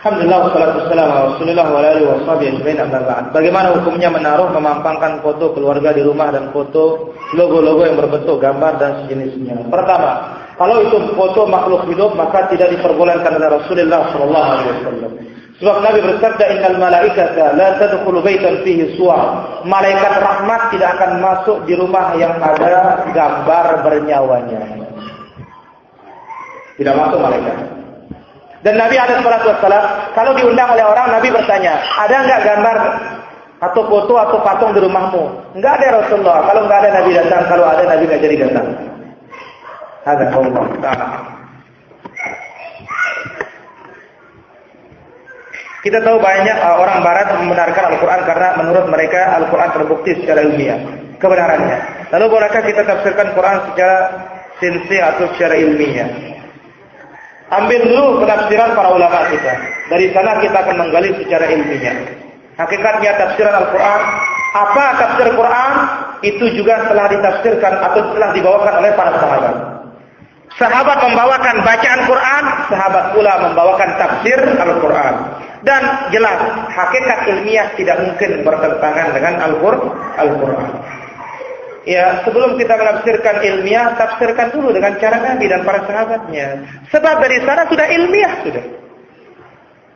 Alhamdulillah wassalatu wassalamu ala Rasulillah wa alihi washabihi ajmain amma ba'd. Bagaimana hukumnya menaruh memampangkan foto keluarga di rumah dan foto logo-logo yang berbentuk gambar dan sejenisnya? Pertama, kalau itu foto makhluk hidup maka tidak diperbolehkan oleh Rasulullah sallallahu alaihi wasallam. Sebab Nabi bersabda, "Innal malaikata la tadkhulu baitan fihi suwar." Malaikat rahmat tidak akan masuk di rumah yang ada gambar bernyawanya. Tidak masuk malaikat. Dan Nabi SAW kalau diundang oleh orang, Nabi bertanya, ada enggak gambar atau foto atau patung di rumahmu? Enggak ada Rasulullah. Kalau enggak ada Nabi datang, kalau ada Nabi enggak jadi datang. Ada Allah Taala. Kita tahu banyak orang Barat membenarkan Al-Quran karena menurut mereka Al-Quran terbukti secara ilmiah kebenarannya. Lalu bolehkah kita tafsirkan Quran secara sinsi atau secara ilmiah? Ambil dulu penafsiran para ulama kita. Dari sana kita akan menggali secara ilmiah. Hakikatnya tafsiran Al-Quran, apa tafsir Quran, itu juga telah ditafsirkan atau telah dibawakan oleh para sahabat. Sahabat membawakan bacaan Quran, sahabat pula membawakan tafsir Al-Quran. Dan jelas, hakikat ilmiah tidak mungkin bertentangan dengan Al-Quran. Ya, sebelum kita menafsirkan ilmiah, tafsirkan dulu dengan cara Nabi dan para sahabatnya. Sebab dari sana sudah ilmiah sudah.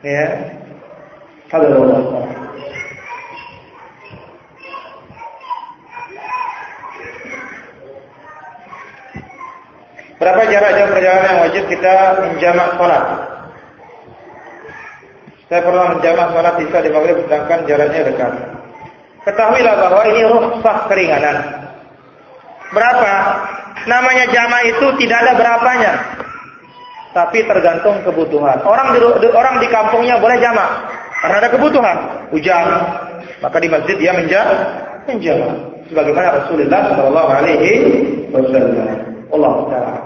Ya. Alhamdulillah. Berapa jarak jauh perjalanan yang wajib kita menjamak salat? Saya pernah menjamak salat isya di maghrib sedangkan jaraknya dekat. Ketahuilah bahwa ini rukhsah keringanan. Berapa? Namanya jamaah itu tidak ada berapanya. Tapi tergantung kebutuhan. Orang di kampungnya boleh jamaah karena ada kebutuhan. Hujan, maka di masjid dia menjamaah. Sebagaimana Rasulullah sallallahu alaihi wasallam. Allah Taala.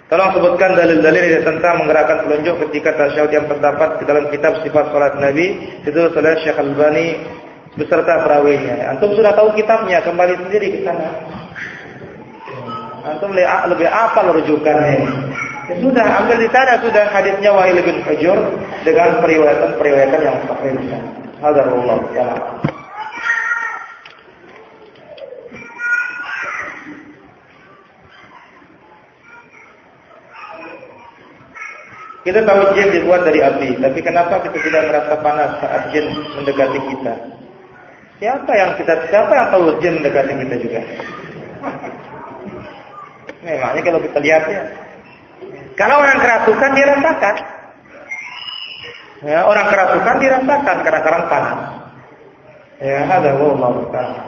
Tolong sebutkan dalil-dalil tentang menggerakkan telunjuk ketika tasyahud yang terdapat di dalam kitab sifat salat Nabi, itu oleh Syekh Al-Albani beserta perawinya. Antum sudah tahu kitabnya, kembali sendiri ke sana. Antum lebih hafal rujukannya. Ya sudah, ambil di sana sudah hadisnya Wa'il bin Hujur dengan periwayatan yang sahih. Hadallahu ta'ala. Kita tahu jin dibuat dari api, tapi kenapa kita tidak merasa panas saat jin mendekati kita? Siapa yang tahu jin mendekati kita juga? Memangnya kalau kita lihat ya. Kalau orang kerasukan dia rasakan. Ya, orang kerasukan dirasakan kadang-kadang panas. Ya, ada Allah Taala.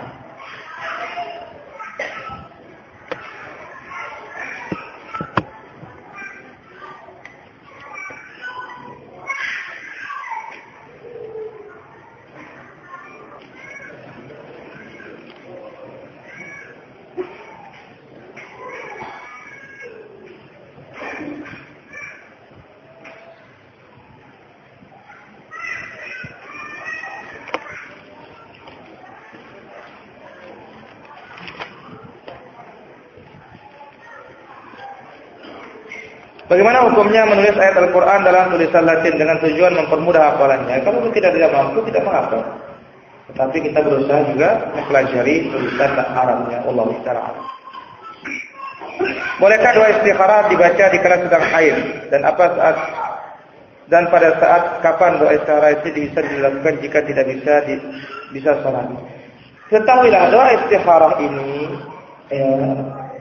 Bagaimana hukumnya menulis ayat Al-Quran dalam tulisan Latin dengan tujuan mempermudah hafalannya? Kalau kita tidak mampu, tidak mengapa. Tetapi kita berusaha juga mempelajari tulisan Arabnya. Allah Ta'ala. Bolehkah doa istikharah dibaca di kala sedang haid? Dan pada saat kapan doa istikharah itu bisa dilakukan jika tidak bisa sholat? Ketahuilah doa istikharah ini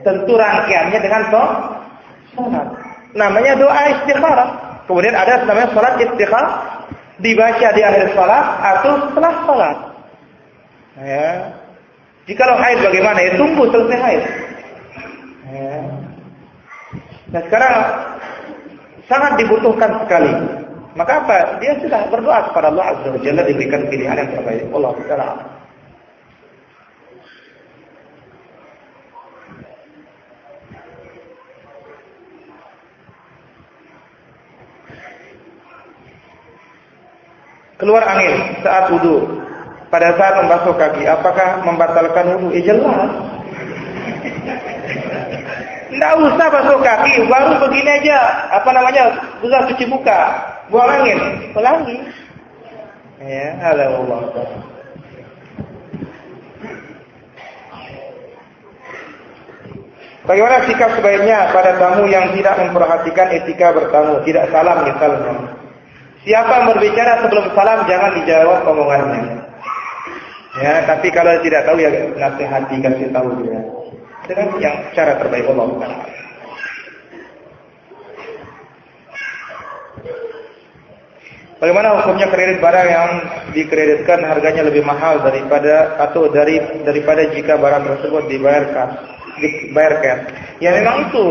tentu rangkaiannya dengan sholat. Namanya doa istikharah. Kemudian ada namanya salat istikharah, dibaca di akhir salat atau setelah salat. Ya. Jika haid bagaimana? Ya tunggu selesai haid. Ya. Nah sekarang sangat dibutuhkan sekali. Maka apa? Dia sudah berdoa kepada Allah Azza wa Jalla diberikan pilihan yang terbaik. Allah Ta'ala. Keluar angin saat wudu, pada saat membasuh kaki, apakah membatalkan wudu? Jelas. Enggak usah basuh kaki, baru begini aja, usah cuci muka, buang angin, pelangi. Ya, Allah. Bagaimana sikap sebaiknya pada tamu yang tidak memperhatikan etika bertamu, tidak salam misalnya? Siapa yang berbicara sebelum salam jangan dijawab omongannya. Ya, tapi kalau tidak tahu ya nasihati, kasih tahu dia. Itu kan yang cara terbaik Allah. Bagaimana hukumnya kredit barang yang dikreditkan harganya lebih mahal daripada jika barang tersebut dibayar cash? Ya memang itu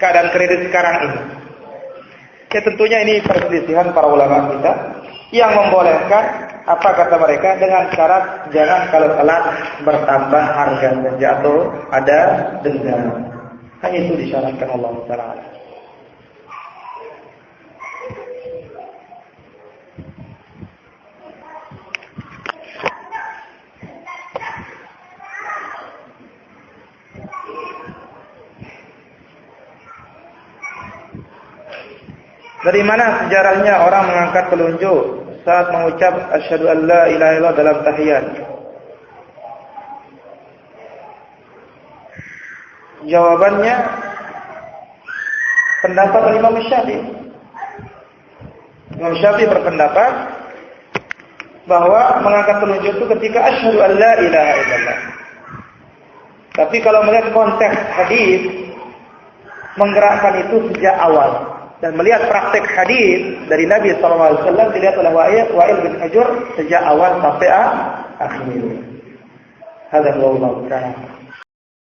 keadaan kredit sekarang ini. Ya tentunya ini perselisihan para ulama kita yang membolehkan apa kata mereka dengan syarat jangan kalau telat bertambah harga atau ada denda. Hanya itu disyaratkan Allah Taala. Dari mana sejarahnya orang mengangkat telunjuk saat mengucap asyhadu an la ilaha illallah dalam tahiyat? Jawabannya pendapat Imam Syafi'i. Imam Syafi'i berpendapat bahwa mengangkat telunjuk itu ketika asyhadu an la ilaha illallah. Tapi kalau melihat konteks hadis menggerakkan itu sejak awal. Dan melihat praktek hadis dari Nabi SAW dilihat oleh Wa'il bin Hujr sejak awal sampai akhir. Hadza wallahu ta'ala.